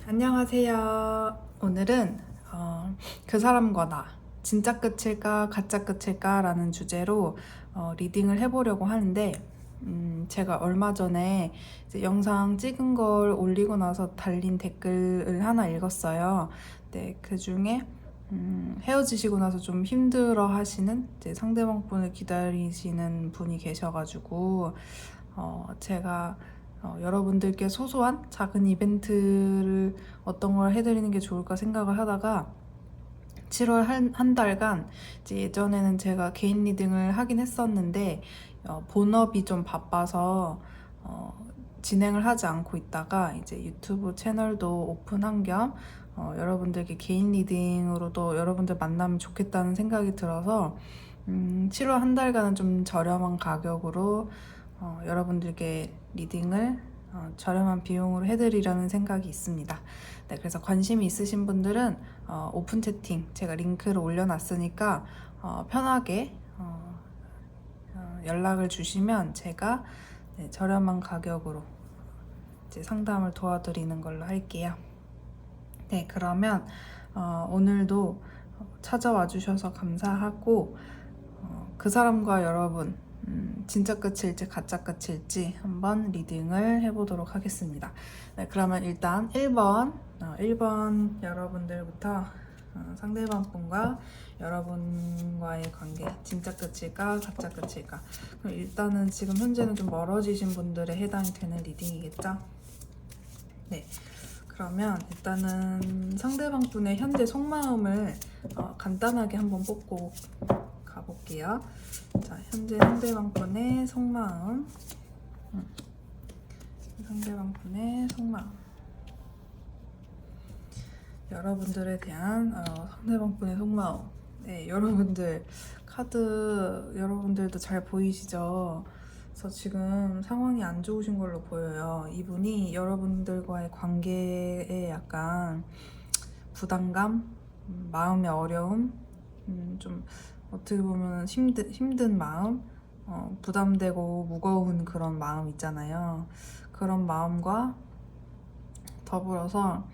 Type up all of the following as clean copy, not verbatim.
안녕하세요. 오늘은 그 사람과 나 진짜 끝일까 가짜 끝일까 라는 주제로 리딩을 해보려고 하는데 제가 얼마 전에 이제 영상 찍은 걸 올리고 나서 달린 댓글을 하나 읽었어요. 네, 그 중에 헤어지시고 나서 좀 힘들어 하시는 이제 상대방 분을 기다리시는 분이 계셔가지고 제가 여러분들께 소소한 작은 이벤트를 어떤 걸 해드리는 게 좋을까 생각을 하다가 7월 한 달간 이제 예전에는 제가 개인 리딩을 하긴 했었는데 본업이 좀 바빠서 진행을 하지 않고 있다가 이제 유튜브 채널도 오픈한 겸 여러분들께 개인 리딩으로도 여러분들 만나면 좋겠다는 생각이 들어서 7월 한 달간은 좀 저렴한 가격으로 여러분들께 리딩을 저렴한 비용으로 해드리려는 생각이 있습니다. 네, 그래서 관심이 있으신 분들은 오픈 채팅 제가 링크를 올려놨으니까 편하게 연락을 주시면 제가 네, 저렴한 가격으로 이제 상담을 도와드리는 걸로 할게요. 네, 그러면 오늘도 찾아와 주셔서 감사하고 그 사람과 여러분 진짜 끝일지 가짜 끝일지 한번 리딩을 해보도록 하겠습니다. 네, 그러면 일단 1번 여러분들부터 상대방 분과 여러분과의 관계 진짜 끝일까 가짜 끝일까. 그럼 일단은 지금 현재는 좀 멀어지신 분들에 해당이 되는 리딩이겠죠? 네. 그러면 일단은 상대방 분의 현재 속마음을 간단하게 한번 뽑고 가볼게요. 자, 현재 상대방 분의 속마음. 상대방 분의 속마음. 여러분들에 대한 상대방 분의 속마음. 네, 여러분들 카드 여러분들도 잘 보이시죠? 그래서 지금 상황이 안 좋으신 걸로 보여요. 이분이 여러분들과의 관계에 약간 부담감, 마음의 어려움, 좀 어떻게 보면 힘든 마음, 부담되고 무거운 그런 마음 있잖아요. 그런 마음과 더불어서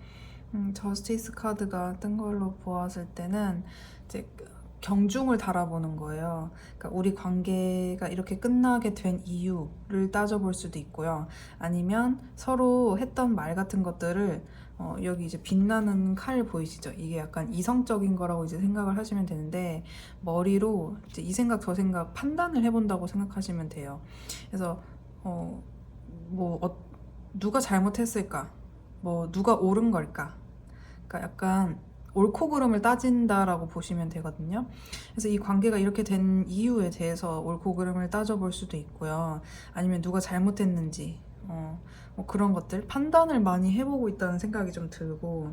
저스티스 카드가 뜬 걸로 보았을 때는 이제 경중을 달아보는 거예요. 그러니까 우리 관계가 이렇게 끝나게 된 이유를 따져볼 수도 있고요. 아니면 서로 했던 말 같은 것들을 여기 이제 빛나는 칼 보이시죠? 이게 약간 이성적인 거라고 이제 생각을 하시면 되는데 머리로 이제 이 생각 저 생각 판단을 해본다고 생각하시면 돼요. 그래서 누가 잘못했을까? 누가 옳은 걸까? 그러니까 약간 옳고 그름을 따진다라고 보시면 되거든요. 그래서 이 관계가 이렇게 된 이유에 대해서 옳고 그름을 따져볼 수도 있고요. 아니면 누가 잘못했는지 뭐 그런 것들 판단을 많이 해보고 있다는 생각이 좀 들고,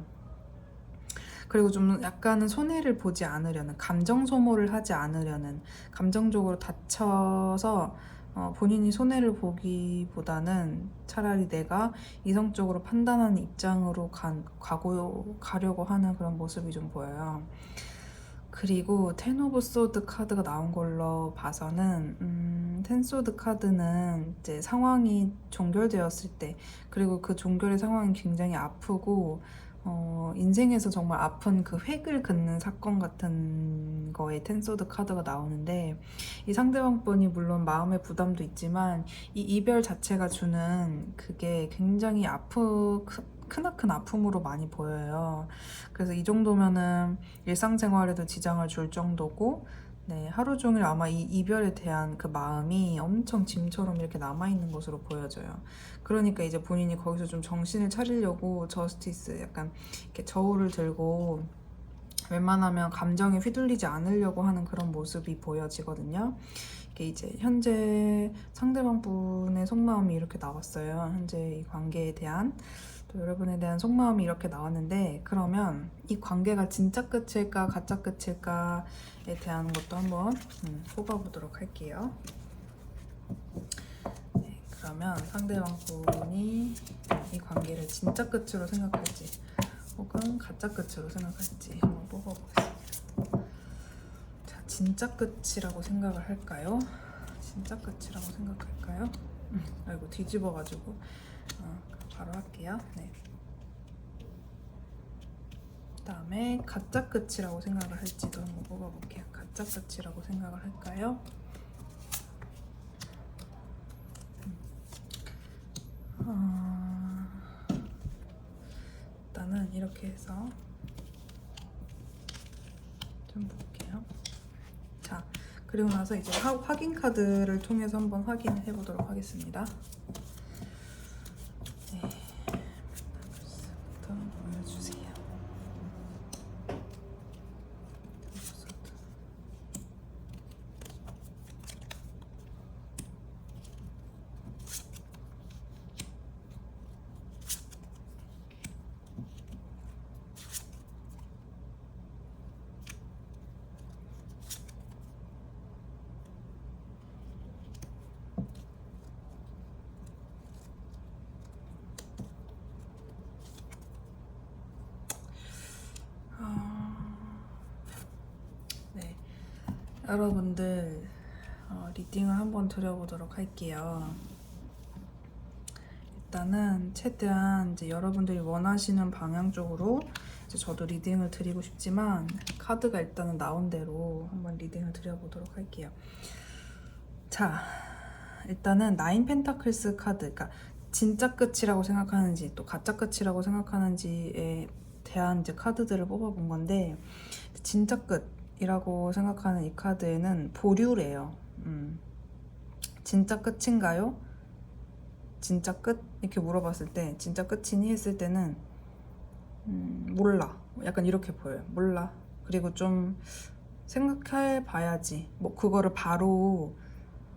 그리고 좀 약간은 손해를 보지 않으려는, 감정 소모를 하지 않으려는, 감정적으로 다쳐서 본인이 손해를 보기보다는 차라리 내가 이성적으로 판단하는 입장으로 가려고 하는 그런 모습이 좀 보여요. 그리고 텐 오브 소드 카드가 나온 걸로 봐서는 텐 소드 카드는 이제 상황이 종결되었을 때, 그리고 그 종결의 상황이 굉장히 아프고 인생에서 정말 아픈 그 획을 긋는 사건 같은 거에 텐소드 카드가 나오는데, 이 상대방 분이 물론 마음의 부담도 있지만 이 이별 자체가 주는 그게 굉장히 크나큰 아픔으로 많이 보여요. 그래서 이 정도면은 일상생활에도 지장을 줄 정도고, 네, 하루 종일 아마 이 이별에 대한 그 마음이 엄청 짐처럼 이렇게 남아있는 것으로 보여져요. 그러니까 이제 본인이 거기서 좀 정신을 차리려고 저스티스 약간 이렇게 저울을 들고 웬만하면 감정에 휘둘리지 않으려고 하는 그런 모습이 보여지거든요. 이게 이제 현재 상대방 분의 속마음이 이렇게 나왔어요. 현재 이 관계에 대한, 또 여러분에 대한 속마음이 이렇게 나왔는데, 그러면 이 관계가 진짜 끝일까 가짜 끝일까에 대한 것도 한번 뽑아보도록 할게요. 네, 그러면 상대방 분이 이 관계를 진짜 끝으로 생각할지 혹은 가짜 끝으로 생각할지 한번 뽑아보겠습니다. 자, 진짜 끝이라고 생각을 할까요? 진짜 끝이라고 생각할까요? 아이고, 뒤집어가지고 바로 할게요. 네. 그다음에 가짜 끝이라고 생각을 할지도 한번 뽑아볼게요. 가짜 끝이라고 생각을 할까요? 일단은 이렇게 해서 좀 볼게요. 자, 그리고 나서 이제 확인 카드를 통해서 한번 확인을 해보도록 하겠습니다. 네, 부터 보여주세요. 네, 여러분들 리딩을 한번 드려보도록 할게요. 일단은 최대한 이제 여러분들이 원하시는 방향 쪽으로 이제 저도 리딩을 드리고 싶지만 카드가 일단은 나온 대로 한번 리딩을 드려보도록 할게요. 자, 일단은 나인 펜타클스 카드, 그러니까 진짜 끝이라고 생각하는지 또 가짜 끝이라고 생각하는지에 대한 이제 카드들을 뽑아본 건데, 진짜 끝이라고 생각하는 이 카드에는 보류래요. 진짜 끝인가요? 진짜 끝? 이렇게 물어봤을 때 진짜 끝이니? 했을 때는 몰라, 약간 이렇게 보여요. 몰라. 그리고 좀 생각해 봐야지, 뭐 그거를 바로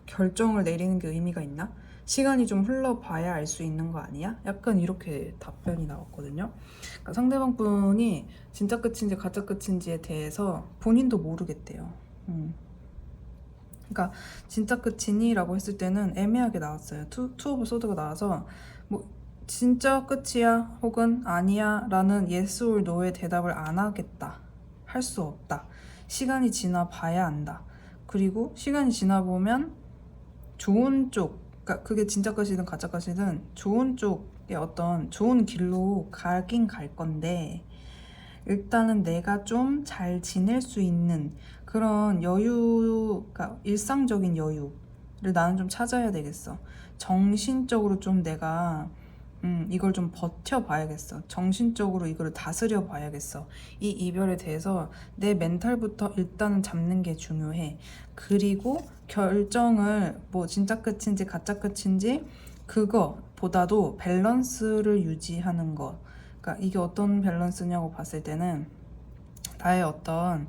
결정을 내리는 게 의미가 있나? 시간이 좀 흘러봐야 알 수 있는 거 아니야? 약간 이렇게 답변이 나왔거든요. 그러니까 상대방 분이 진짜 끝인지 가짜 끝인지에 대해서 본인도 모르겠대요. 그러니까 진짜 끝이니? 라고 했을 때는 애매하게 나왔어요. 투 오브 소드가 나와서 뭐 진짜 끝이야 혹은 아니야 라는 yes or no의 대답을 안 하겠다, 할 수 없다, 시간이 지나 봐야 안다, 그리고 시간이 지나 보면 좋은 쪽, 그러니까 그게 진짜 끝이든 가짜 끝이든 좋은 쪽의 어떤 좋은 길로 가긴 갈 건데, 일단은 내가 좀 잘 지낼 수 있는 그런 여유, 그러니까 일상적인 여유를 나는 좀 찾아야 되겠어. 정신적으로 좀 내가 이걸 좀 버텨봐야겠어. 정신적으로 이걸 다스려 봐야겠어. 이 이별에 대해서 내 멘탈부터 일단은 잡는 게 중요해. 그리고 결정을 뭐 진짜 끝인지 가짜 끝인지 그거보다도 밸런스를 유지하는 것. 그러니까 이게 어떤 밸런스냐고 봤을 때는 나의 어떤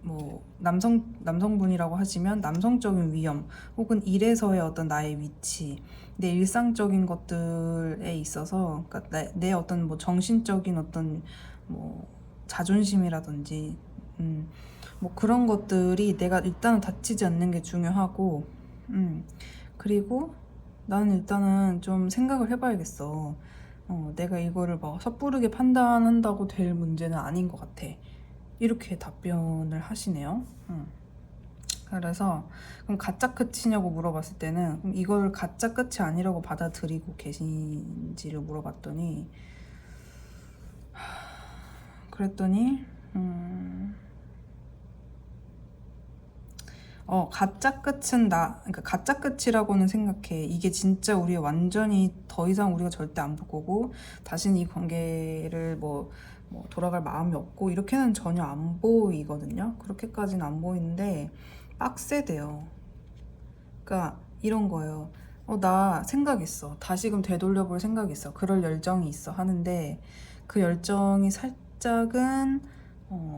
뭐 남성분이라고 하시면 남성적인 위험 혹은 일에서의 어떤 나의 위치, 내 일상적인 것들에 있어서, 그러니까 내 어떤 뭐 정신적인 어떤 뭐 자존심이라든지 뭐 그런 것들이 내가 일단은 다치지 않는 게 중요하고, 그리고 나는 일단은 좀 생각을 해봐야겠어. 내가 이거를 막 섣부르게 판단한다고 될 문제는 아닌 것 같아. 이렇게 답변을 하시네요. 그래서 그럼 가짜 끝이냐고 물어봤을 때는 그럼 이걸 가짜 끝이 아니라고 받아들이고 계신지를 물어봤더니, 그랬더니 가짜 끝은 그러니까 가짜 끝이라고는 생각해. 이게 진짜 우리 완전히 더 이상 우리가 절대 안 볼 거고 다시는 이 관계를 뭐 돌아갈 마음이 없고 이렇게는 전혀 안 보이거든요. 그렇게까지는 안 보이는데 빡세대요. 그러니까 이런 거예요. 나 생각 있어. 다시금 되돌려볼 생각 있어. 그럴 열정이 있어. 하는데 그 열정이 살짝은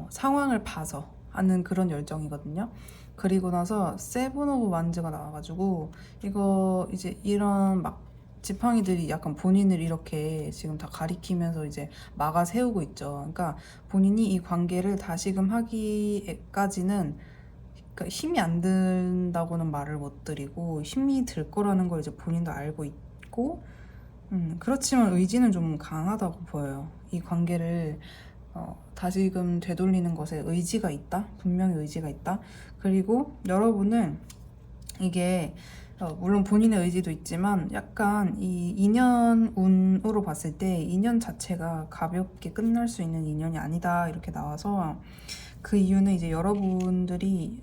상황을 봐서 하는 그런 열정이거든요. 그리고 나서 세븐 오브 완즈가 나와가지고 이거 이제 이런 막 지팡이들이 약간 본인을 이렇게 지금 다 가리키면서 이제 막아 세우고 있죠. 그러니까 본인이 이 관계를 다시금 하기까지는, 그러니까 힘이 안 든다고는 말을 못 드리고 힘이 들 거라는 걸 이제 본인도 알고 있고, 그렇지만 의지는 좀 강하다고 보여요. 이 관계를 다시금 되돌리는 것에 의지가 있다. 분명히 의지가 있다. 그리고 여러분은 이게 물론 본인의 의지도 있지만 약간 이 인연 운으로 봤을 때 인연 자체가 가볍게 끝날 수 있는 인연이 아니다 이렇게 나와서 그 이유는 이제 여러분들이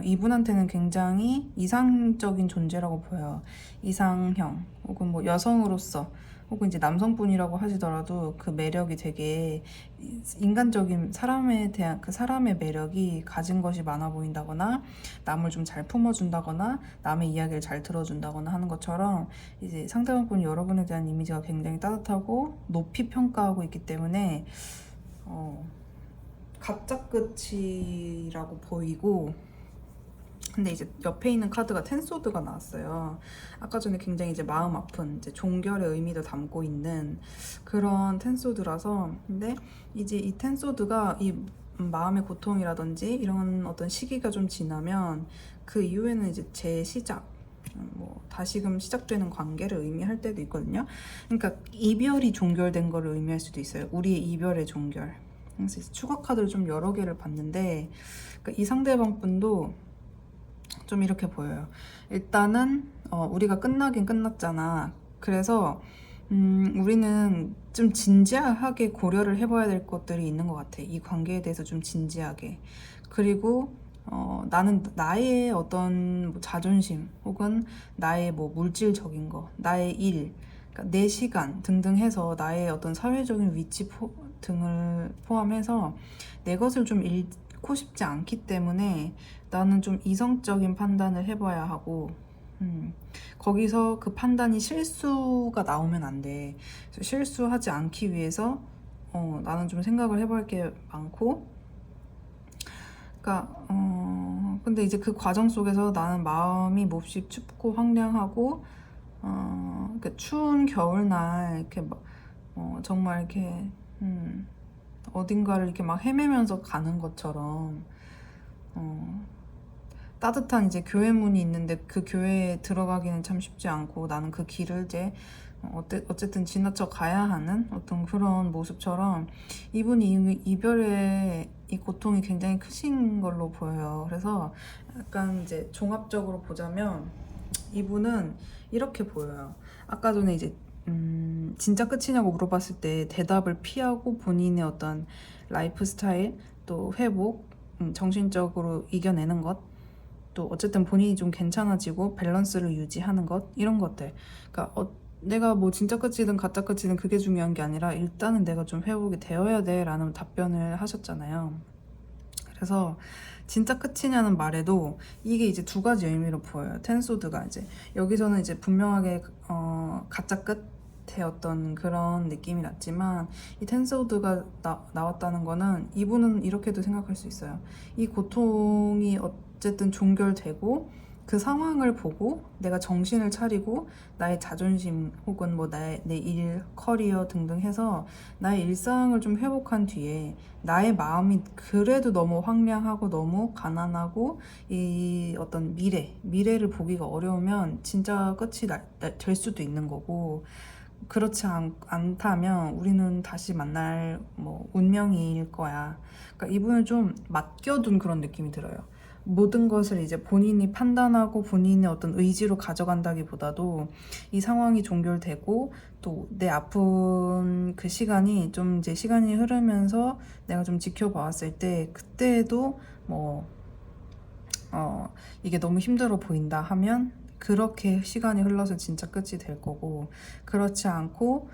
이분한테는 굉장히 이상적인 존재라고 보여요. 이상형 혹은 뭐 여성으로서 혹은 이제 남성분이라고 하시더라도 그 매력이 되게 인간적인 사람에 대한 그 사람의 매력이 가진 것이 많아 보인다거나 남을 좀 잘 품어준다거나 남의 이야기를 잘 들어준다거나 하는 것처럼 이제 상대방분이 여러분에 대한 이미지가 굉장히 따뜻하고 높이 평가하고 있기 때문에 가짜 끝이라고 보이고 근데 이제 옆에 있는 카드가 텐소드가 나왔어요. 아까 전에 굉장히 이제 마음 아픈 이제 종결의 의미도 담고 있는 그런 텐소드라서 근데 이제 이 텐소드가 이 마음의 고통이라든지 이런 어떤 시기가 좀 지나면 그 이후에는 이제 재시작 뭐 다시금 시작되는 관계를 의미할 때도 있거든요. 그러니까 이별이 종결된 거를 의미할 수도 있어요. 우리의 이별의 종결. 그래서 추가 카드를 좀 여러 개를 봤는데 그러니까 이 상대방 분도 좀 이렇게 보여요. 일단은 우리가 끝나긴 끝났잖아. 그래서 우리는 좀 진지하게 고려를 해봐야 될 것들이 있는 것 같아. 이 관계에 대해서 좀 진지하게. 그리고 나는 나의 어떤 뭐 자존심 혹은 나의 뭐 물질적인 거, 나의 일, 그러니까 내 시간 등등 해서 나의 어떤 사회적인 위치 등을 포함해서 내 것을 좀 잃고 싶지 않기 때문에 나는 좀 이성적인 판단을 해봐야 하고 거기서 그 판단이 실수가 나오면 안 돼. 그래서 실수하지 않기 위해서 나는 좀 생각을 해볼 게 많고 그러니까 근데 이제 그 과정 속에서 나는 마음이 몹시 춥고 황량하고 그러니까 추운 겨울날 이렇게 막 정말 이렇게 어딘가를 이렇게 막 헤매면서 가는 것처럼 따뜻한 이제 교회 문이 있는데 그 교회에 들어가기는 참 쉽지 않고 나는 그 길을 이제 어쨌든 지나쳐 가야 하는 어떤 그런 모습처럼 이분이 이별의 이 고통이 굉장히 크신 걸로 보여요. 그래서 약간 이제 종합적으로 보자면 이분은 이렇게 보여요. 아까 전에 이제 진짜 끝이냐고 물어봤을 때 대답을 피하고 본인의 어떤 라이프 스타일 또 회복 정신적으로 이겨내는 것 또 어쨌든 본인이 좀 괜찮아지고 밸런스를 유지하는 것 이런 것들 그러니까 내가 뭐 진짜 끝이든 가짜 끝이든 그게 중요한 게 아니라 일단은 내가 좀 회복이 되어야 돼 라는 답변을 하셨잖아요. 그래서 진짜 끝이냐는 말에도 이게 이제 두 가지 의미로 보여요. 텐소드가 이제 여기서는 이제 분명하게 가짜 끝의 어떤 그런 느낌이 났지만 이 텐소드가 나왔다는 거는 이분은 이렇게도 생각할 수 있어요. 이 고통이 어쨌든 종결되고 그 상황을 보고 내가 정신을 차리고 나의 자존심 혹은 뭐 내 일, 커리어 등등 해서 나의 일상을 좀 회복한 뒤에 나의 마음이 그래도 너무 황량하고 너무 가난하고 이 어떤 미래를 보기가 어려우면 진짜 끝이 될 수도 있는 거고 그렇지 않다면 우리는 다시 만날 뭐 운명일 거야. 그러니까 이분은 좀 맡겨둔 그런 느낌이 들어요. 모든 것을 이제 본인이 판단하고 본인의 어떤 의지로 가져간다기보다도 이 상황이 종결되고 또 내 아픈 그 시간이 좀 이제 시간이 흐르면서 내가 좀 지켜봤을 때 그때도 뭐 이게 너무 힘들어 보인다 하면 그렇게 시간이 흘러서 진짜 끝이 될 거고 그렇지 않고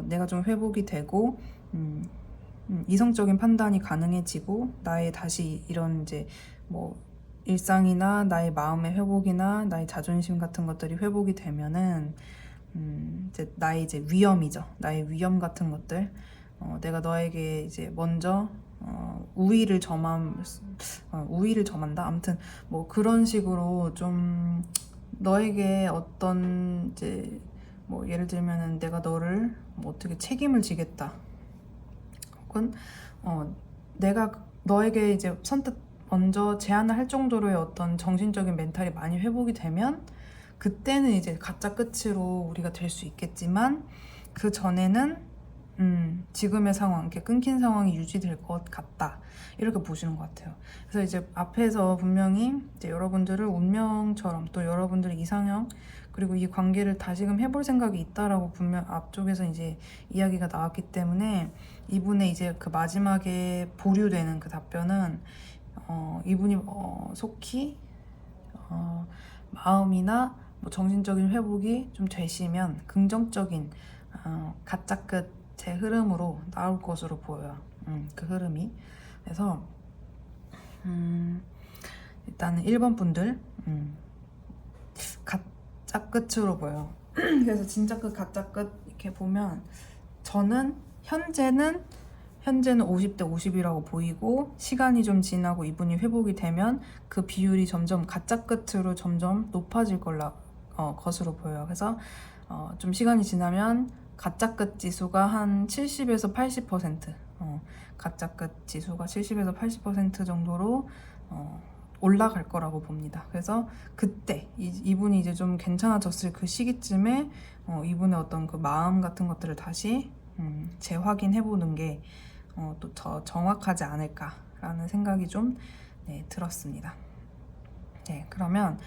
내가 좀 회복이 되고 이성적인 판단이 가능해지고 나의 다시 이런 이제 뭐 일상이나 나의 마음의 회복이나 나의 자존심 같은 것들이 회복이 되면은 이제 나의 이제 위험이죠. 나의 위험 같은 것들 내가 너에게 이제 먼저 우위를 점한다. 아무튼 뭐 그런 식으로 좀 너에게 어떤 이제 뭐 예를 들면은 내가 너를 뭐 어떻게 책임을 지겠다. 혹은 내가 너에게 이제 선뜻 먼저 제안을 할 정도로의 어떤 정신적인 멘탈이 많이 회복이 되면 그때는 이제 가짜 끝으로 우리가 될 수 있겠지만 그 전에는 지금의 상황, 이렇게 끊긴 상황이 유지될 것 같다. 이렇게 보시는 것 같아요. 그래서 이제 앞에서 분명히 이제 여러분들을 운명처럼 또 여러분들의 이상형 그리고 이 관계를 다시금 해볼 생각이 있다라고 분명 앞쪽에서 이제 이야기가 나왔기 때문에 이분의 이제 그 마지막에 보류되는 그 답변은 이분이 속히 마음이나 뭐 정신적인 회복이 좀 되시면 긍정적인 가짜 끝의 흐름으로 나올 것으로 보여요. 그 흐름이. 그래서 일단은 1번 분들 가짜 끝으로 보여요. 그래서 진짜 끝, 가짜 끝 이렇게 보면 저는 현재는 50대 50이라고 보이고 시간이 좀 지나고 이분이 회복이 되면 그 비율이 점점 가짜 끝으로 점점 높아질 것으로 보여요. 그래서 좀 시간이 지나면 가짜 끝 지수가 한 70에서 80% 가짜 끝 지수가 70에서 80% 정도로 올라갈 거라고 봅니다. 그래서 그때 이분이 이제 좀 괜찮아졌을 그 시기쯤에 이분의 어떤 그 마음 같은 것들을 다시 재확인해보는 게 또 더 정확하지 않을까라는 생각이 좀 들었습니다. 네, 그러면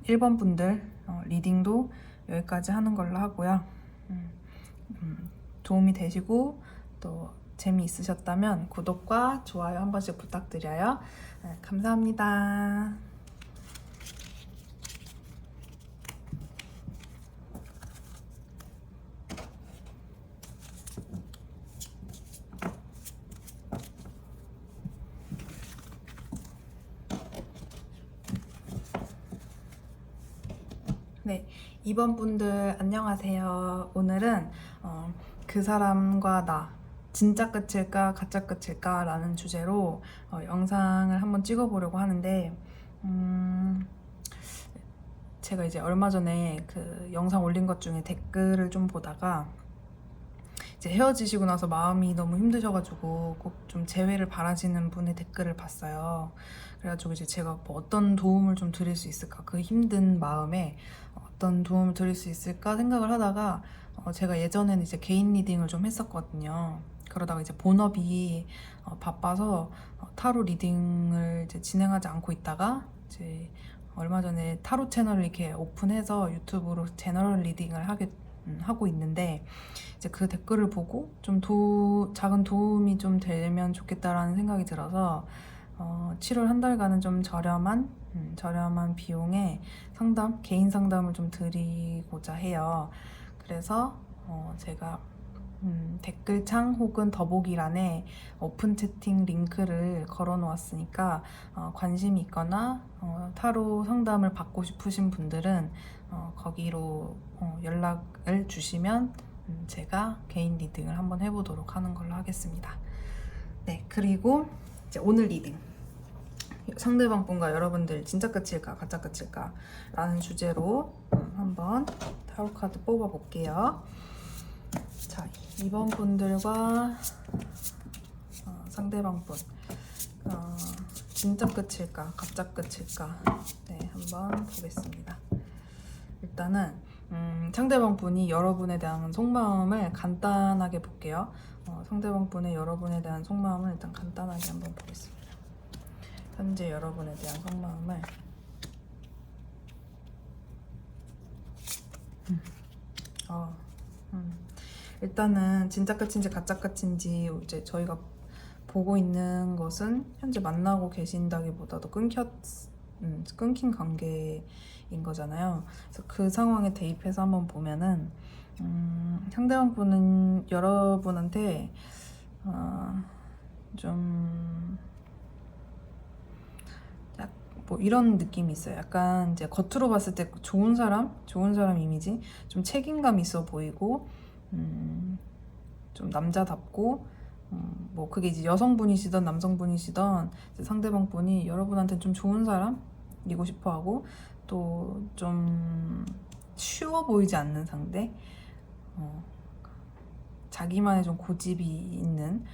1번 분들 리딩도 여기까지 하는 걸로 하고요. 도움이 되시고 또 재미있으셨다면 구독과 좋아요 한 번씩 부탁드려요. 네, 감사합니다. 네, 2번 분들 안녕하세요. 오늘은 그 사람과 나 진짜 끝일까 가짜 끝일까 라는 주제로 영상을 한번 찍어보려고 하는데 제가 이제 얼마 전에 그 영상 올린 것 중에 댓글을 좀 보다가 이제 헤어지시고 나서 마음이 너무 힘드셔가지고 꼭 좀 재회를 바라시는 분의 댓글을 봤어요. 그래가지고 이제 제가 뭐 어떤 도움을 좀 드릴 수 있을까, 그 힘든 마음에 어떤 도움을 드릴 수 있을까 생각을 하다가 제가 예전에는 이제 개인 리딩을 좀 했었거든요. 그러다가 이제 본업이 바빠서 타로 리딩을 이제 진행하지 않고 있다가 이제 얼마 전에 타로 채널을 이렇게 오픈해서 유튜브로 제너럴 리딩을 하고 있는데 이제 그 댓글을 보고 좀 작은 도움이 좀 되면 좋겠다라는 생각이 들어서 7월 한 달간은 좀 저렴한 비용에 개인 상담을 좀 드리고자 해요. 그래서 제가 댓글창 혹은 더보기란에 오픈 채팅 링크를 걸어 놓았으니까 관심이 있거나 타로 상담을 받고 싶으신 분들은 거기로 연락을 주시면 제가 개인 리딩을 한번 해보도록 하는 걸로 하겠습니다. 네, 그리고 이제 오늘 리딩 상대방 분과 여러분들 진짜 끝일까 가짜 끝일까 라는 주제로 한번 타로 카드 뽑아 볼게요. 자, 2번 분들과 상대방 분 진짜 끝일까 가짜 끝일까 한번 보겠습니다. 일단은 상대방 분이 여러분에 대한 속마음을 간단하게 볼게요. 상대방 분의 여러분에 대한 속마음을 일단 간단하게 한번 보겠습니다. 현재 여러분에 대한 속마음을 일단은 진짜 끝인지 가짜 끝인지 이제 저희가 보고 있는 것은 현재 만나고 계신다기보다도 끊긴 관계인 거잖아요. 그래서 그 상황에 대입해서 한번 보면은 상대방 분은 여러분한테 좀 뭐 이런 느낌이 있어요. 약간 이제 겉으로 봤을 때 좋은 사람 이미지, 좀 책임감 있어 보이고, 좀 남자답고, 뭐 그게 이제 여성분이시던 남성분이시던 상대방 분이 여러분한테 좀 좋은 사람이고 싶어하고, 또 좀 쉬워 보이지 않는 상대, 자기만의 좀 고집이 있는.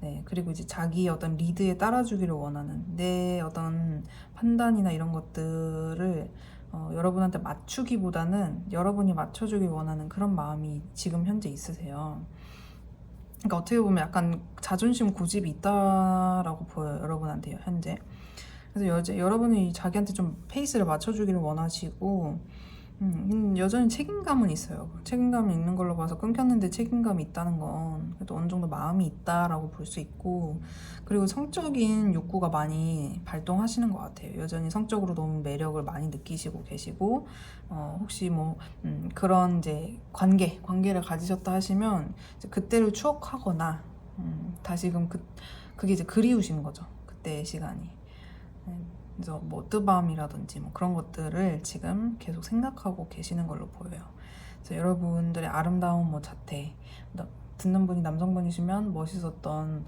네, 그리고 이제 자기 어떤 리드에 따라주기를 원하는 내 어떤 판단이나 이런 것들을 여러분한테 맞추기보다는 여러분이 맞춰주길 원하는 그런 마음이 지금 현재 있으세요. 그러니까 어떻게 보면 약간 자존심 고집이 있다라고 보여요, 여러분한테요, 현재. 그래서 여러분이 자기한테 좀 페이스를 맞춰주기를 원하시고, 여전히 책임감은 있어요. 책임감이 있는 걸로 봐서 끊겼는데 책임감이 있다는 건 그래도 어느 정도 마음이 있다라고 볼 수 있고, 그리고 성적인 욕구가 많이 발동하시는 것 같아요. 여전히 성적으로 너무 매력을 많이 느끼시고 계시고, 혹시 뭐 그런 이제 관계를 가지셨다 하시면 이제 그때를 추억하거나 다시금 그게 이제 그리우신 거죠. 그때의 시간이. 그래서 뭐 뜨밤이라든지 뭐 그런 것들을 지금 계속 생각하고 계시는 걸로 보여요. 그래서 여러분들의 아름다운 뭐 자태, 듣는 분이 남성분이시면 멋있었던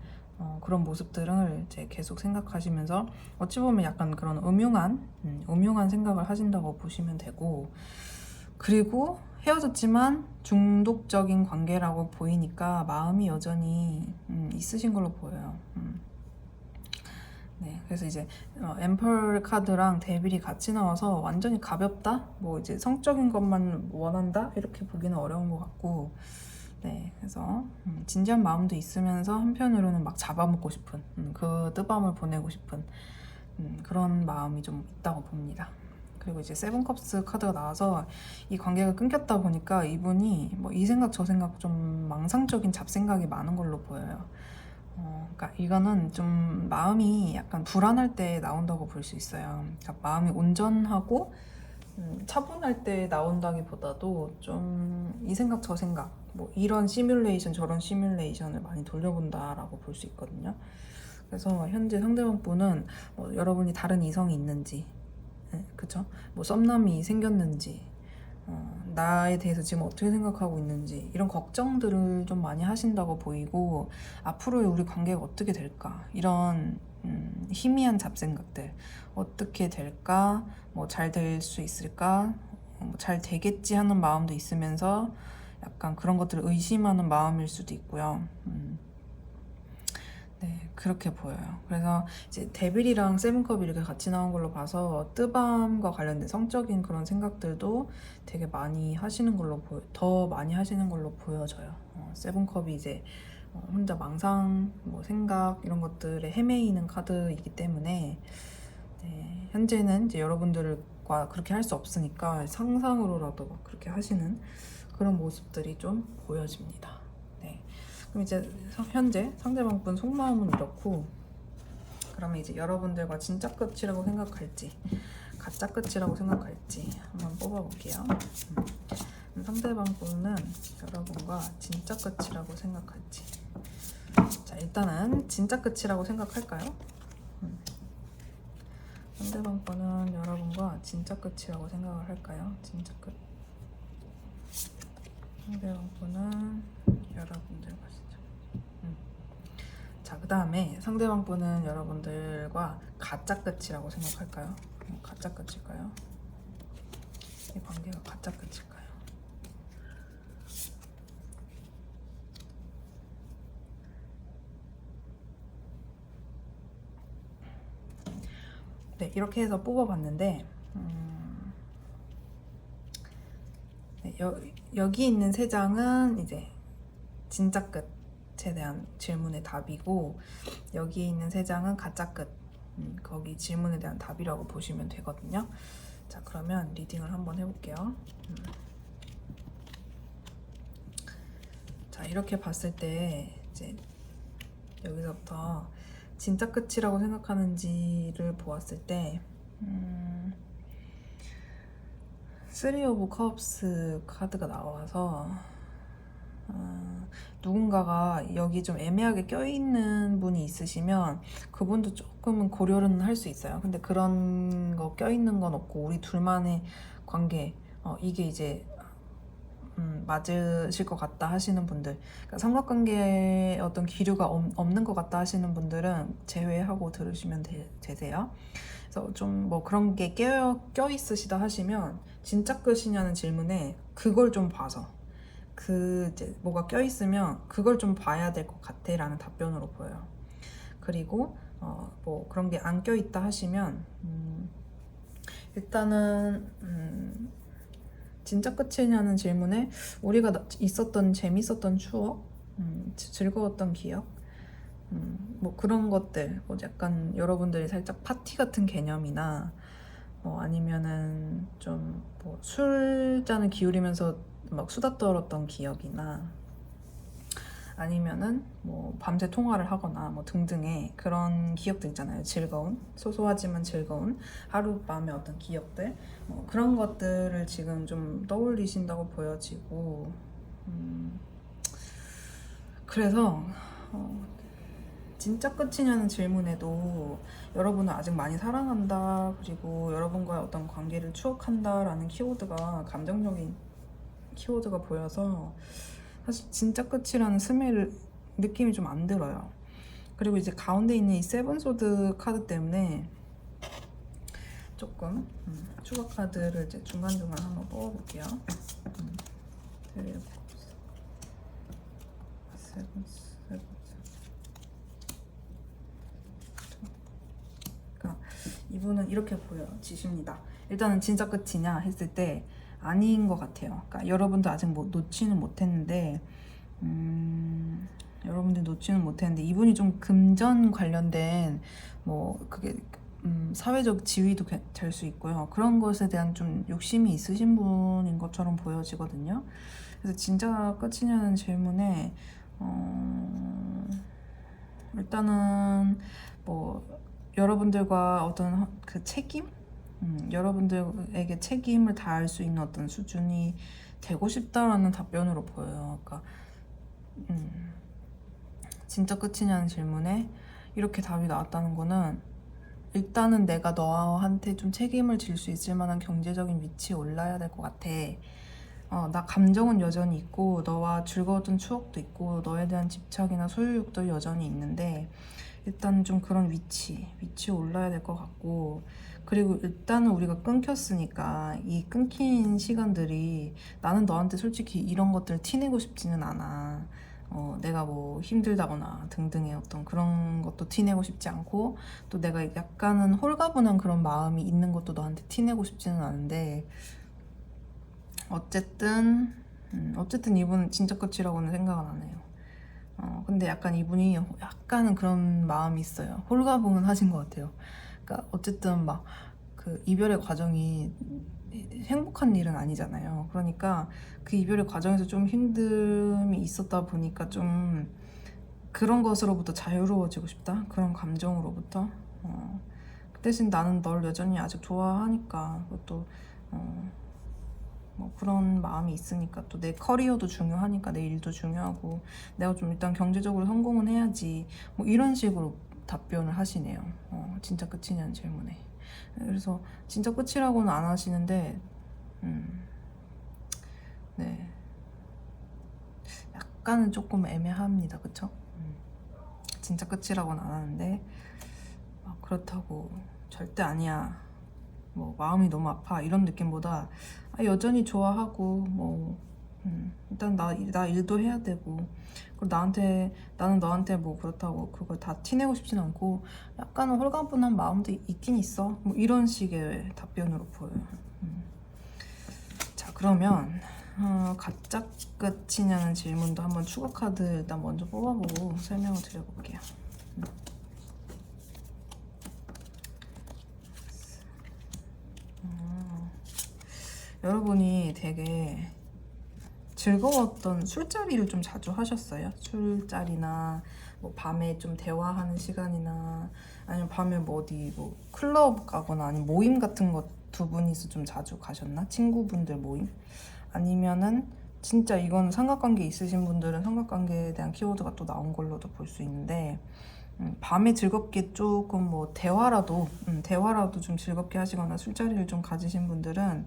그런 모습들을 이제 계속 생각하시면서 어찌 보면 약간 그런 음흉한 생각을 하신다고 보시면 되고, 그리고 헤어졌지만 중독적인 관계라고 보이니까 마음이 여전히 있으신 걸로 보여요. 네, 그래서 이제 앰플 카드랑 데빌이 같이 나와서 완전히 가볍다? 뭐 이제 성적인 것만 원한다? 이렇게 보기는 어려운 것 같고, 네, 그래서 진지한 마음도 있으면서 한편으로는 막 잡아먹고 싶은 그 뜨밤을 보내고 싶은 그런 마음이 좀 있다고 봅니다. 그리고 이제 세븐컵스 카드가 나와서 이 관계가 끊겼다 보니까 이분이 뭐 이 생각 저 생각 좀 망상적인 잡생각이 많은 걸로 보여요. 그러니까 이거는 좀 마음이 약간 불안할 때 나온다고 볼 수 있어요. 그러니까 마음이 온전하고 차분할 때 나온다기보다도 좀 이 생각 저 생각 뭐 이런 시뮬레이션 저런 시뮬레이션을 많이 돌려본다라고 볼 수 있거든요. 그래서 현재 상대방 분은 여러분이 다른 이성이 있는지, 그쵸? 뭐 썸남이 생겼는지, 나에 대해서 지금 어떻게 생각하고 있는지 이런 걱정들을 좀 많이 하신다고 보이고, 앞으로의 우리 관계가 어떻게 될까 이런 희미한 잡생각들, 어떻게 될까, 뭐 잘 될 수 있을까, 잘 되겠지 하는 마음도 있으면서 약간 그런 것들을 의심하는 마음일 수도 있고요. 네, 그렇게 보여요. 그래서 이제 데빌이랑 세븐컵이 이렇게 같이 나온 걸로 봐서 뜨밤과 관련된 성적인 그런 생각들도 되게 많이 하시는 걸로 더 많이 하시는 걸로 보여져요. 세븐컵이 이제 혼자 망상, 뭐 생각 이런 것들에 헤매이는 카드이기 때문에, 네, 현재는 이제 여러분들과 그렇게 할 수 없으니까 상상으로라도 막 그렇게 하시는 그런 모습들이 좀 보여집니다. 네. 그럼 이제 현재 상대방 분 속마음은 이렇고, 그러면 이제 여러분들과 진짜 끝이라고 생각할지 가짜 끝이라고 생각할지 한번 뽑아볼게요. 상대방 분은 여러분과 진짜 끝이라고 생각할지. 자, 일단은 진짜 끝이라고 생각할까요? 상대방 분은 여러분과 진짜 끝이라고 생각을 할까요? 진짜 끝. 상대방 분은 여러분들과 진짜. 자, 그 다음에 상대방 분은 여러분들과 가짜 끝이라고 생각할까요? 가짜 끝일까요? 이 관계가 가짜 끝일까요? 네, 이렇게 해서 뽑아봤는데, 네, 여기 있는 세 장은 이제 진짜 끝에 대한 질문의 답이고, 여기 있는 세 장은 가짜 끝, 거기 질문에 대한 답이라고 보시면 되거든요. 자, 그러면 리딩을 한번 해볼게요. 자, 이렇게 봤을 때 이제 여기서부터 진짜 끝이라고 생각하는지를 보았을 때, 쓰리 오브 컵스 카드가 나와서 누군가가 여기 좀 애매하게 껴있는 분이 있으시면 그분도 조금은 고려는 할 수 있어요. 근데 그런 거 껴있는 건 없고 우리 둘만의 관계, 이게 이제 맞으실 것 같다 하시는 분들, 그러니까 삼각관계에 어떤 기류가 없는 것 같다 하시는 분들은 제외하고 들으시면 되세요. 그래서 좀 뭐 그런 게 껴 있으시다 하시면 진짜 끝이냐는 질문에 그걸 좀 봐서, 이제 뭐가 껴 있으면 그걸 좀 봐야 될 것 같아 라는 답변으로 보여요. 그리고 뭐 그런 게 안 껴 있다 하시면 일단은 진짜 끝이냐는 질문에 우리가 있었던 재밌었던 추억, 즐거웠던 기억, 뭐 그런 것들, 뭐 약간 여러분들이 살짝 파티 같은 개념이나 아니면은 좀 뭐 술잔을 기울이면서 막 수다 떨었던 기억이나 아니면은 뭐 밤새 통화를 하거나 뭐 등등의 그런 기억들 있잖아요. 즐거운, 소소하지만 즐거운 하룻밤의 어떤 기억들, 뭐 그런 것들을 지금 좀 떠올리신다고 보여지고, 그래서 진짜 끝이냐는 질문에도 여러분을 아직 많이 사랑한다, 그리고 여러분과의 어떤 관계를 추억한다라는 키워드가 감정적인 키워드가 보여서 사실 진짜 끝이라는 스멜 느낌이 좀 안 들어요. 그리고 이제 가운데 있는 이 세븐소드 카드 때문에 조금 추가 카드를 이제 중간중간 한번 뽑아볼게요. 그러니까 이분은 이렇게 보여지십니다. 일단은 진짜 끝이냐 했을 때 아닌 것 같아요. 그러니까 여러분도 아직 뭐 놓지는 못했는데 여러분들 놓지는 못했는데 이분이 좀 금전 관련된 뭐 그게 사회적 지위도 될 수 있고요. 그런 것에 대한 좀 욕심이 있으신 분인 것처럼 보여지거든요. 그래서 진짜 끝이냐는 질문에 일단은 뭐 여러분들과 어떤 그 책임? 여러분들에게 책임을 다할 수 있는 어떤 수준이 되고 싶다라는 답변으로 보여요. 그러니까 진짜 끝이냐는 질문에 이렇게 답이 나왔다는 거는 일단은 내가 너한테 좀 책임을 질 수 있을 만한 경제적인 위치에 올라야 될 것 같아. 나 감정은 여전히 있고 너와 즐거웠던 추억도 있고 너에 대한 집착이나 소유욕도 여전히 있는데 일단 좀 그런 위치에 올라야 될 것 같고, 그리고 일단은 우리가 끊겼으니까 이 끊긴 시간들이 나는 너한테 솔직히 이런 것들을 티내고 싶지는 않아. 내가 뭐 힘들다거나 등등의 어떤 그런 것도 티내고 싶지 않고, 또 내가 약간은 홀가분한 그런 마음이 있는 것도 너한테 티내고 싶지는 않은데, 어쨌든 이분은 진짜 끝이라고는 생각은 안 해요. 근데 약간 이분이 약간은 그런 마음이 있어요. 홀가분하신 것 같아요. 그러니까 어쨌든 막 그 이별의 과정이 행복한 일은 아니잖아요. 그러니까 그 이별의 과정에서 좀 힘듦이 있었다 보니까 좀 그런 것으로부터 자유로워지고 싶다? 그런 감정으로부터. 그 대신 나는 널 여전히 아직 좋아하니까, 그것도 뭐 그런 마음이 있으니까, 또 내 커리어도 중요하니까, 내 일도 중요하고 내가 좀 일단 경제적으로 성공은 해야지, 뭐 이런 식으로 답변을 하시네요. 진짜 끝이냐는 질문에. 그래서 진짜 끝이라고는 안 하시는데 네, 약간은 조금 애매합니다. 그쵸? 진짜 끝이라고는 안 하는데 그렇다고 절대 아니야, 뭐 마음이 너무 아파 이런 느낌보다 여전히 좋아하고, 뭐 일단 나 일도 해야 되고, 그리고 나는 너한테 뭐 그렇다고 그걸 다 티내고 싶진 않고 약간은 홀가분한 마음도 있긴 있어, 뭐 이런 식의 답변으로 보여요. 자, 그러면 가짜 끝이냐는 질문도 한번 추가 카드 일단 먼저 뽑아보고 설명을 드려볼게요. 여러분이 되게 즐거웠던 술자리를 좀 자주 하셨어요? 술자리나 뭐 밤에 좀 대화하는 시간이나 아니면 밤에 뭐 어디 뭐 클럽 가거나 아니면 모임 같은 거 두 분이서 좀 자주 가셨나? 친구분들 모임? 아니면은 진짜 이건 삼각관계 있으신 분들은 삼각관계에 대한 키워드가 또 나온 걸로도 볼 수 있는데, 밤에 즐겁게 조금 뭐 대화라도 좀 즐겁게 하시거나 술자리를 좀 가지신 분들은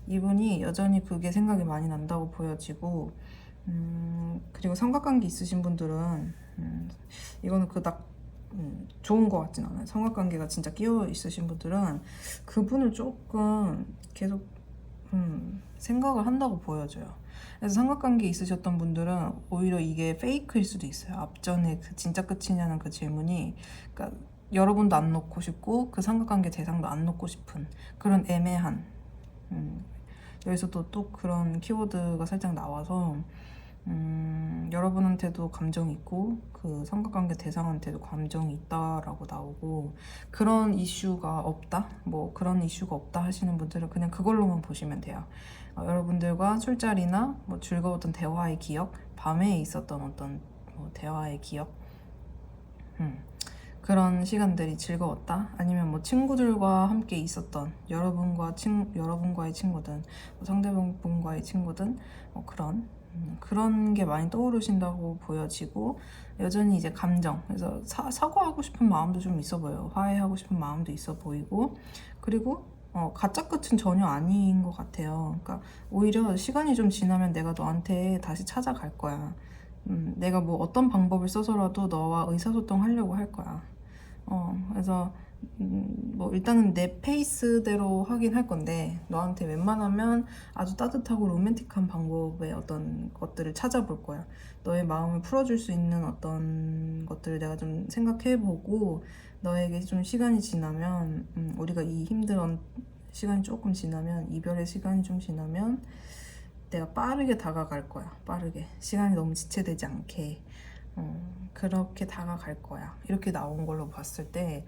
이분이 여전히 그게 생각이 많이 난다고 보여지고, 그리고 삼각관계 있으신 분들은 이거는 그닥 좋은 것 같진 않아요. 삼각관계가 진짜 끼어 있으신 분들은 그분을 조금 계속 생각을 한다고 보여져요. 그래서 삼각관계 있으셨던 분들은 오히려 이게 페이크일 수도 있어요. 앞전에 그 진짜 끝이냐는 그 질문이, 그러니까 여러분도 안 놓고 싶고 그 삼각관계 대상도 안 놓고 싶은 그런 애매한 여기서도 또 그런 키워드가 살짝 나와서 여러분한테도 감정이 있고 그 삼각관계 대상한테도 감정이 있다라고 나오고 그런 이슈가 없다? 뭐 그런 이슈가 없다 하시는 분들은 그냥 그걸로만 보시면 돼요. 여러분들과 술자리나 뭐 즐거웠던 대화의 기억, 밤에 있었던 어떤 뭐 대화의 기억 그런 시간들이 즐거웠다? 아니면 뭐 친구들과 함께 있었던 여러분과의 친구든 뭐 상대방분과의 친구든 뭐 그런 게 많이 떠오르신다고 보여지고 여전히 이제 감정 그래서 사과하고 싶은 마음도 좀 있어 보여요. 화해하고 싶은 마음도 있어 보이고 그리고 가짜 끝은 전혀 아닌 것 같아요. 그러니까 오히려 시간이 좀 지나면 내가 너한테 다시 찾아갈 거야. 내가 뭐 어떤 방법을 써서라도 너와 의사소통 하려고 할 거야. 그래서 뭐 일단은 내 페이스대로 하긴 할 건데 너한테 웬만하면 아주 따뜻하고 로맨틱한 방법의 어떤 것들을 찾아볼 거야. 너의 마음을 풀어줄 수 있는 어떤 것들을 내가 좀 생각해보고 너에게 좀 시간이 지나면 우리가 이 힘든 시간이 조금 지나면 이별의 시간이 좀 지나면 내가 빠르게 다가갈 거야. 빠르게 시간이 너무 지체되지 않게 그렇게 다가갈 거야. 이렇게 나온 걸로 봤을 때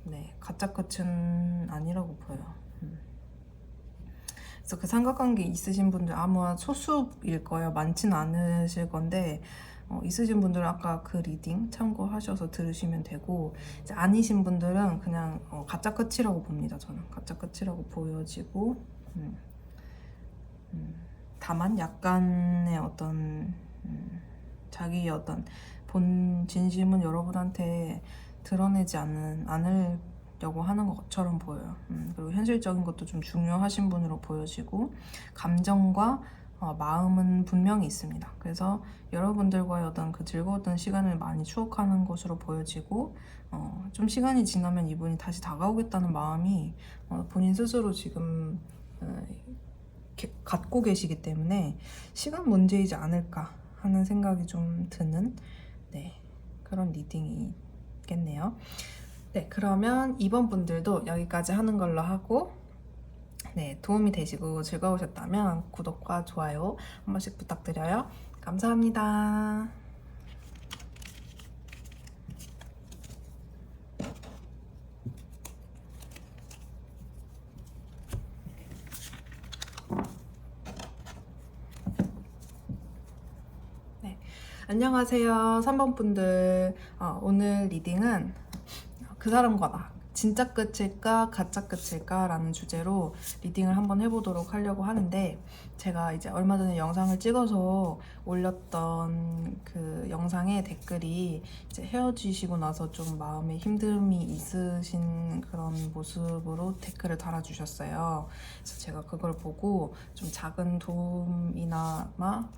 네, 가짜 끝은 아니라고 보여요. 그래서 그 삼각관계 있으신 분들 아마 소수일 거예요. 많지는 않으실 건데 있으신 분들은 아까 그 리딩 참고하셔서 들으시면 되고 이제 아니신 분들은 그냥 가짜 끝이라고 봅니다. 저는 가짜 끝이라고 보여지고 다만 약간의 어떤 자기의 어떤 본 진심은 여러분한테 드러내지 않으려고 하는 것처럼 보여요. 그리고 현실적인 것도 좀 중요하신 분으로 보여지고 감정과 마음은 분명히 있습니다. 그래서 여러분들과의 어떤 그 즐거웠던 시간을 많이 추억하는 것으로 보여지고 좀 시간이 지나면 이분이 다시 다가오겠다는 마음이 본인 스스로 지금 갖고 계시기 때문에 시간 문제이지 않을까 하는 생각이 좀 드는 그런 리딩이겠네요. 네, 그러면 이번 분들도 여기까지 하는 걸로 하고 도움이 되시고 즐거우셨다면 구독과 좋아요 한 번씩 부탁드려요. 감사합니다. 안녕하세요 3번 분들. 오늘 리딩은 그 사람과 나 진짜 끝일까 가짜 끝일까 라는 주제로 리딩을 한번 해보도록 하려고 하는데 제가 이제 얼마 전에 영상을 찍어서 올렸던 그 영상에 댓글이 이제 헤어지시고 나서 좀 마음에 힘듦이 있으신 그런 모습으로 댓글을 달아주셨어요. 그래서 제가 그걸 보고 좀 작은 도움이나마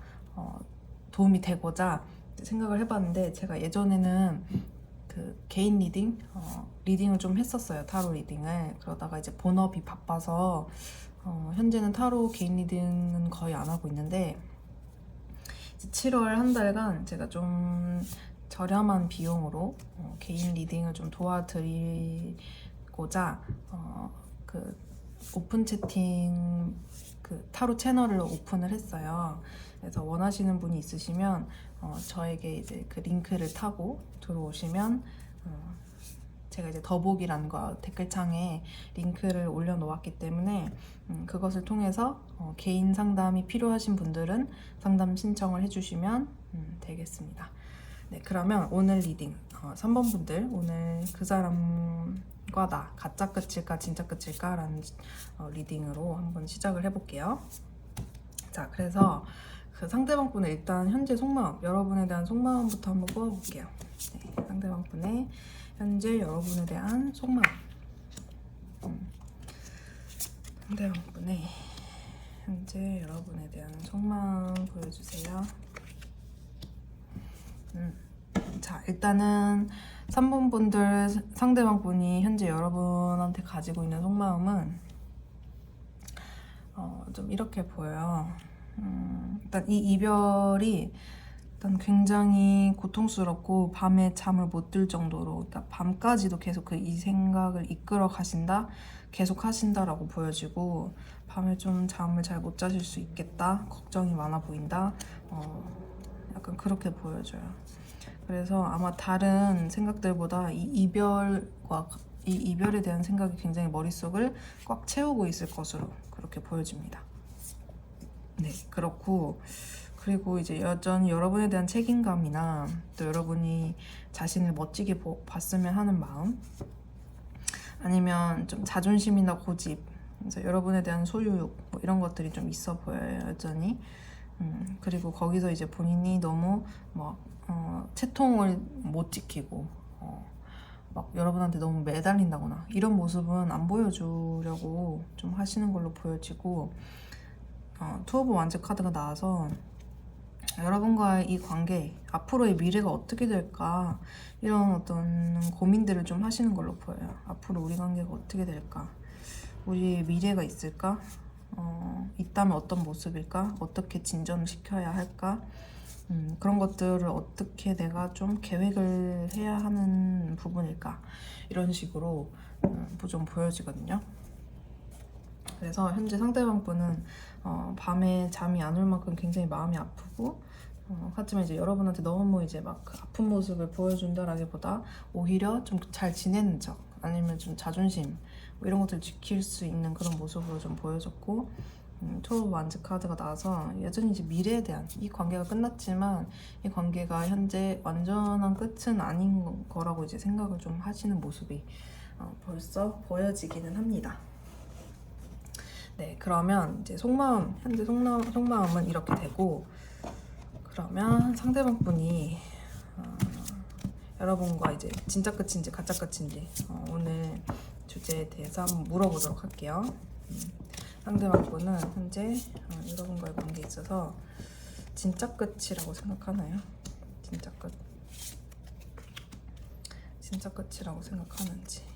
도움이 되고자 생각을 해봤는데 제가 예전에는 그 개인 리딩을 좀 했었어요. 타로 리딩을. 그러다가 이제 본업이 바빠서 현재는 타로 개인 리딩은 거의 안 하고 있는데 이제 7월 한 달간 제가 좀 저렴한 비용으로 개인 리딩을 좀 도와드리고자 그 오픈 채팅 그 타로 채널을 오픈을 했어요. 그래서 원하시는 분이 있으시면 저에게 이제 그 링크를 타고 들어오시면 제가 이제 더보기란 거 댓글창에 링크를 올려놓았기 때문에 그것을 통해서 개인 상담이 필요하신 분들은 상담 신청을 해주시면 되겠습니다. 네, 그러면 오늘 리딩 3번 분들 오늘 그 사람과 나 가짜 끝일까 진짜 끝일까 라는 리딩으로 한번 시작을 해볼게요. 자, 그래서 그 상대방 분의 일단 현재 속마음, 여러분에 대한 속마음부터 한번 뽑아볼게요. 네, 상대방 분의 현재 여러분에 대한 속마음. 상대방 분의 현재 여러분에 대한 속마음 보여주세요. 자, 일단은 3번 분들 상대방 분이 현재 여러분한테 가지고 있는 속마음은 좀 이렇게 보여요. 일단 이 이별이 일단 굉장히 고통스럽고 밤에 잠을 못 들 정도로, 그러니까 밤까지도 계속 이 생각을 이끌어 가신다, 계속 하신다라고 보여지고, 밤에 좀 잠을 잘 못 자실 수 있겠다, 걱정이 많아 보인다, 약간 그렇게 보여져요. 그래서 아마 다른 생각들보다 이 이별에 대한 생각이 굉장히 머릿속을 꽉 채우고 있을 것으로 그렇게 보여집니다. 네, 그리고 이제 여전히 여러분에 대한 책임감이나 또 여러분이 자신을 멋지게 봤으면 하는 마음, 아니면 좀 자존심이나 고집, 그래서 여러분에 대한 소유욕 뭐 이런 것들이 좀 있어 보여요, 여전히. 그리고 거기서 이제 본인이 너무 막 채통을 못 지키고 막 여러분한테 너무 매달린다거나 이런 모습은 안 보여주려고 좀 하시는 걸로 보여지고, 투 오브 완즈 카드가 나와서 여러분과의 이 관계, 앞으로의 미래가 어떻게 될까, 이런 어떤 고민들을 좀 하시는 걸로 보여요. 앞으로 우리 관계가 어떻게 될까, 우리의 미래가 있을까, 있다면 어떤 모습일까, 어떻게 진전을 시켜야 할까, 그런 것들을 어떻게 내가 좀 계획을 해야 하는 부분일까, 이런 식으로 좀 보여지거든요. 그래서 현재 상대방 분은 밤에 잠이 안 올 만큼 굉장히 마음이 아프고, 하지만 이제 여러분한테 너무 이제 막 그 아픈 모습을 보여준다라기보다 오히려 좀 잘 지내는 척, 아니면 좀 자존심 뭐 이런 것들을 지킬 수 있는 그런 모습으로 좀 보여졌고, 투 오브 완즈 카드가 나와서 여전히 이제 미래에 대한, 이 관계가 끝났지만 이 관계가 현재 완전한 끝은 아닌 거라고 이제 생각을 좀 하시는 모습이 벌써 보여지기는 합니다. 네, 그러면 이제 현재 속마음은 이렇게 되고, 그러면 상대방 분이 여러분과 이제 진짜 끝인지 가짜 끝인지 오늘 주제에 대해서 한번 물어보도록 할게요. 상대방 분은 현재 여러분과의 관계에 있어서 진짜 끝이라고 생각하나요? 진짜 끝이라고 생각하는지.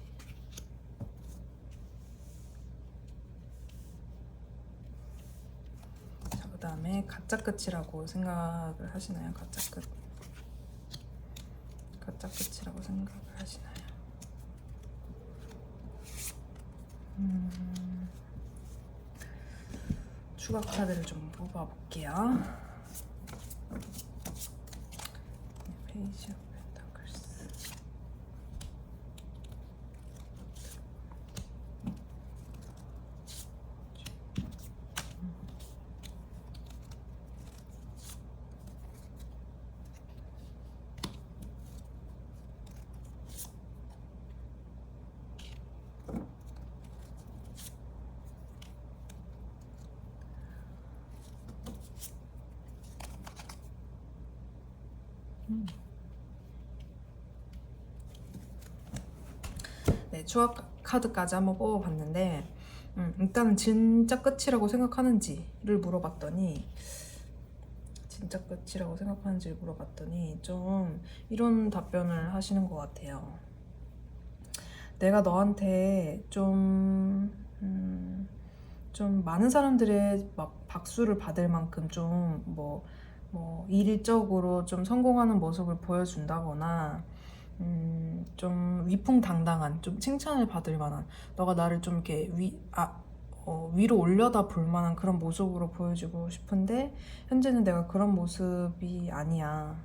자, 그 다음에 가짜 끝이라고 생각을 하시나요? 가짜 끝이라고 생각을 하시나요? 추가 카드를 좀 뽑아볼게요. 페이지 오브 펜타클스. 네, 추가 카드까지 한번 뽑아봤는데, 일단은 진짜 끝이라고 생각하는지를 물어봤더니, 좀 이런 답변을 하시는 것 같아요. 내가 너한테 좀 많은 사람들의 막 박수를 받을 만큼 좀 일적으로 좀 성공하는 모습을 보여준다거나, 좀 위풍당당한, 좀 칭찬을 받을 만한, 너가 나를 좀 이렇게 위로 올려다 볼 만한 그런 모습으로 보여주고 싶은데, 현재는 내가 그런 모습이 아니야.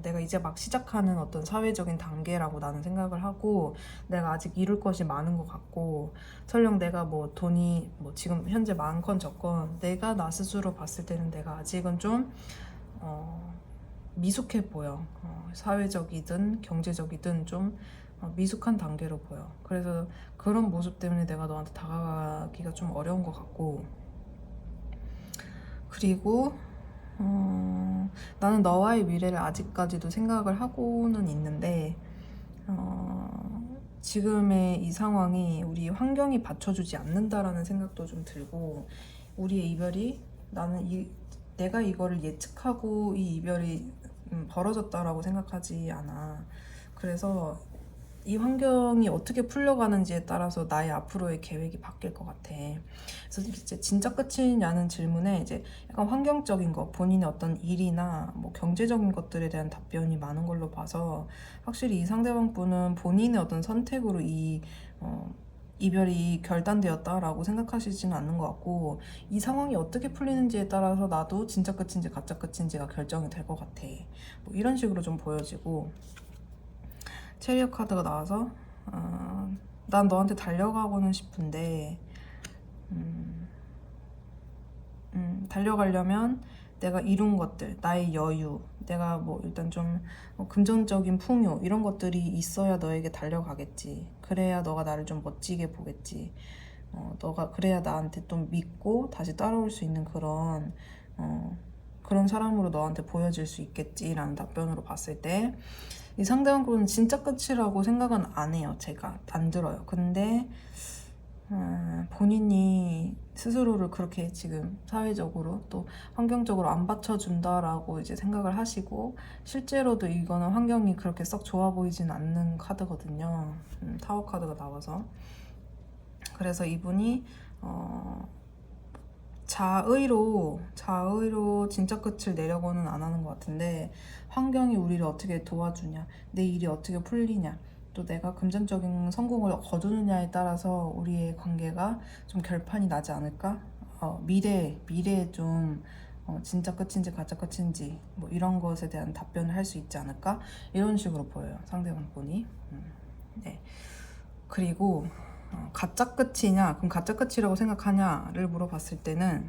내가 이제 막 시작하는 어떤 사회적인 단계라고 나는 생각을 하고, 내가 아직 이룰 것이 많은 것 같고, 설령 내가 돈이 지금 현재 많건 적건, 내가 나 스스로 봤을 때는 내가 아직은 좀 미숙해 보여. 사회적이든 경제적이든 좀 미숙한 단계로 보여. 그래서 그런 모습 때문에 내가 너한테 다가가기가 좀 어려운 것 같고, 그리고 나는 너와의 미래를 아직까지도 생각을 하고는 있는데, 지금의 이 상황이 우리 환경이 받쳐주지 않는다라는 생각도 좀 들고, 우리의 이별이 내가 이거를 예측하고 이 이별이 벌어졌다라고 생각하지 않아. 그래서 이 환경이 어떻게 풀려가는지에 따라서 나의 앞으로의 계획이 바뀔 것 같아. 그래서 이제 진짜 끝이냐는 질문에 이제 약간 환경적인 거, 본인의 어떤 일이나 뭐 경제적인 것들에 대한 답변이 많은 걸로 봐서 확실히 이 상대방 분은 본인의 어떤 선택으로 이별이 결단되었다라고 생각하시지는 않는 것 같고, 이 상황이 어떻게 풀리는지에 따라서 나도 진짜 끝인지 가짜 끝인지가 결정이 될 것 같아. 뭐 이런 식으로 좀 보여지고, 체리엇 카드가 나와서 난 너한테 달려가고는 싶은데 달려가려면 내가 이룬 것들, 나의 여유, 내가 뭐 일단 좀 금전적인 풍요 이런 것들이 있어야 너에게 달려가겠지. 그래야 너가 나를 좀 멋지게 보겠지. 너가 그래야 나한테 좀 믿고 다시 따라올 수 있는 그런 사람으로 너한테 보여질 수 있겠지라는 답변으로 봤을 때, 이 상대방은 진짜 끝이라고 생각은 안 해요. 제가 안 들어요. 근데 본인이 스스로를 그렇게 지금 사회적으로 또 환경적으로 안 받쳐준다라고 이제 생각을 하시고, 실제로도 이거는 환경이 그렇게 썩 좋아 보이진 않는 카드거든요. 타워 카드가 나와서. 그래서 이분이 자의로 진짜 끝을 내려고는 안 하는 것 같은데, 환경이 우리를 어떻게 도와주냐, 내 일이 어떻게 풀리냐, 또 내가 금전적인 성공을 거두느냐에 따라서 우리의 관계가 좀 결판이 나지 않을까? 미래에 좀 진짜 끝인지 가짜 끝인지 뭐 이런 것에 대한 답변을 할 수 있지 않을까? 이런 식으로 보여요, 상대방 분이. 네. 그리고 가짜 끝이냐, 그럼 가짜 끝이라고 생각하냐를 물어봤을 때는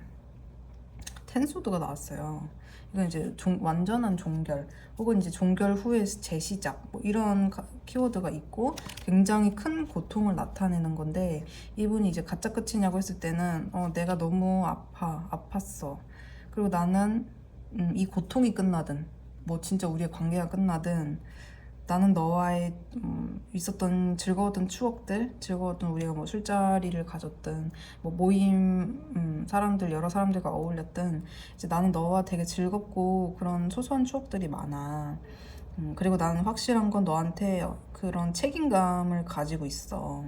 텐소드가 나왔어요. 이건 이제 완전한 종결, 혹은 이제 종결 후의 재시작, 뭐 이런 키워드가 있고 굉장히 큰 고통을 나타내는 건데, 이분이 이제 가짜 끝이냐고 했을 때는 내가 너무 아팠어. 그리고 나는 이 고통이 끝나든 뭐 진짜 우리의 관계가 끝나든, 나는 너와의 있었던 즐거웠던 추억들, 즐거웠던 우리가 뭐 술자리를 가졌든 뭐 모임, 여러 사람들과 어울렸든, 이제 나는 너와 되게 즐겁고 그런 소소한 추억들이 많아. 그리고 나는 확실한 건 너한테 그런 책임감을 가지고 있어.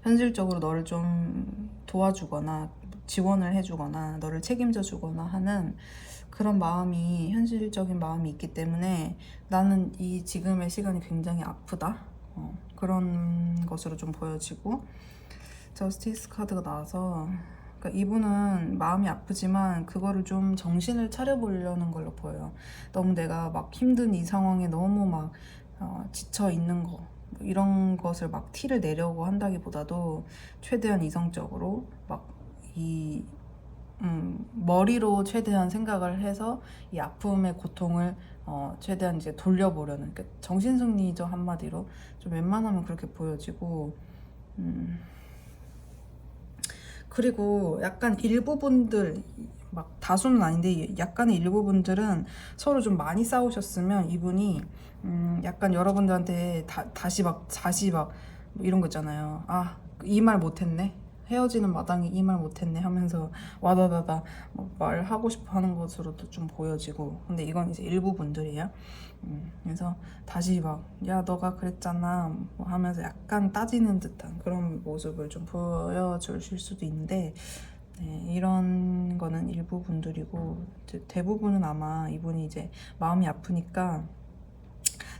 현실적으로 너를 좀 도와주거나 지원을 해주거나 너를 책임져 주거나 하는 그런 마음이, 현실적인 마음이 있기 때문에 나는 이 지금의 시간이 굉장히 아프다, 그런 것으로 좀 보여지고, 저스티스 카드가 나와서, 그러니까 이분은 마음이 아프지만 그거를 좀 정신을 차려보려는 걸로 보여요. 너무 내가 막 힘든 이 상황에 너무 막 지쳐 있는 거, 뭐 이런 것을 막 티를 내려고 한다기보다도 최대한 이성적으로 막이 머리로 최대한 생각을 해서 이 아픔의 고통을 최대한 이제 돌려보려는, 그러니까 정신승리죠, 한마디로. 좀 웬만하면 그렇게 보여지고, 그리고 약간 일부분들, 막 다수는 아닌데 약간의 일부분들은 서로 좀 많이 싸우셨으면 이분이 약간 여러분들한테 다시 막 뭐 이런 거 있잖아요. 이 말 못했네, 헤어지는 마당에 이 말 못했네 하면서 와다다다 말하고 싶어 하는 것으로도 좀 보여지고, 근데 이건 이제 일부 분들이에요. 그래서 다시 야 너가 그랬잖아 뭐 하면서 약간 따지는 듯한 그런 모습을 좀 보여주실 수도 있는데, 네, 이런 거는 일부 분들이고, 대부분은 아마 이분이 이제 마음이 아프니까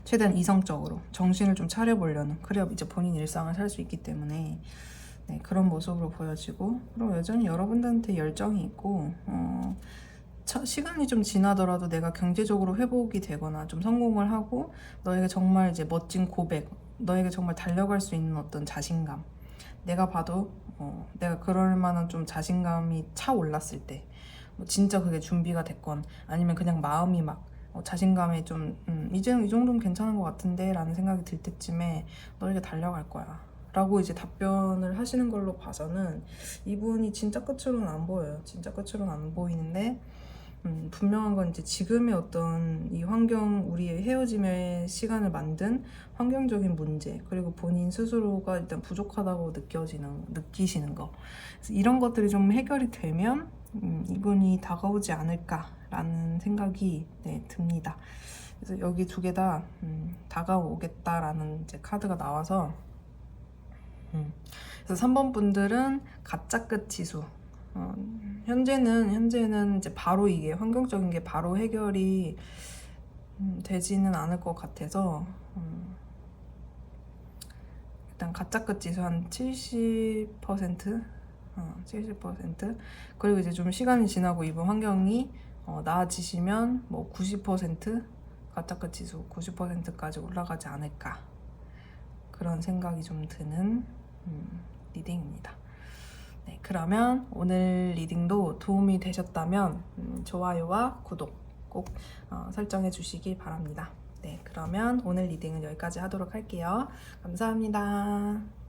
최대한 이성적으로 정신을 좀 차려보려는, 그래야 이제 본인 일상을 살 수 있기 때문에, 네, 그런 모습으로 보여지고, 그리고 여전히 여러분들한테 열정이 있고, 시간이 좀 지나더라도 내가 경제적으로 회복이 되거나 좀 성공을 하고 너에게 정말 이제 멋진 고백, 너에게 정말 달려갈 수 있는 어떤 자신감, 내가 봐도 내가 그럴 만한 좀 자신감이 차올랐을 때, 뭐 진짜 그게 준비가 됐건 아니면 그냥 마음이 막 자신감에 좀 이제는 이 정도면 괜찮은 것 같은데 라는 생각이 들 때쯤에 너에게 달려갈 거야 라고 이제 답변을 하시는 걸로 봐서는, 이분이 진짜 끝으로는 안 보여요. 진짜 끝으로는 안 보이는데, 분명한 건 이제 지금의 어떤 이 환경, 우리의 헤어짐의 시간을 만든 환경적인 문제, 그리고 본인 스스로가 일단 부족하다고 느끼시는 거, 그래서 이런 것들이 좀 해결이 되면 이분이 다가오지 않을까라는 생각이 듭니다. 그래서 여기 두 개 다 다가오겠다라는 이제 카드가 나와서 그래서 3번 분들은 가짜 끝 지수. 현재는 이제 바로 이게 환경적인 게 바로 해결이 되지는 않을 것 같아서 일단 가짜 끝 지수 한 70%? 70%? 그리고 이제 좀 시간이 지나고 이번 환경이 나아지시면 뭐 90% 가짜 끝 지수 90%까지 올라가지 않을까, 그런 생각이 좀 드는 리딩입니다. 네, 그러면 오늘 리딩도 도움이 되셨다면 좋아요와 구독 꼭 설정해 주시기 바랍니다. 네, 그러면 오늘 리딩은 여기까지 하도록 할게요. 감사합니다.